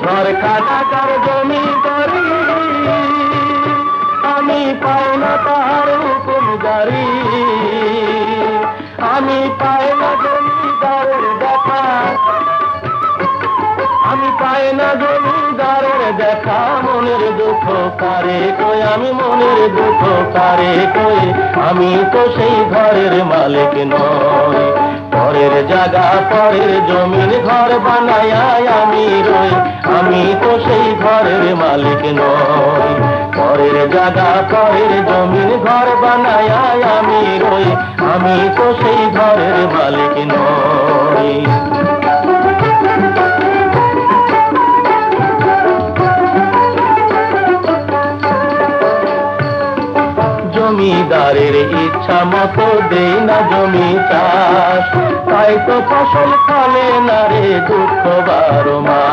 ঘর কাটাকার জমি করি, আমি পাই না তার হুকুম জারি। আমি পাই না জমিদারের দেখা, আমি পাই না জমিদারের দেখা। মনের দুঃখ কারে কই, আমি মনের দুঃখ কারে কই। আমি তো সেই ঘরের মালিক নই, পরের জায়গা পরের জমির ঘর বানায়া আমি রই। আমি তো সেই ঘরের মালিক নই, পরের জায়গা পরের জমির ঘর বানায়া আমি রই। আমি তো সেই ঘরের মালিক নই। জমিদারের ইচ্ছা মতো দেই না জমি চাষ, তাই তো ফসল ফলে না রে দুঃখ বারো মাস।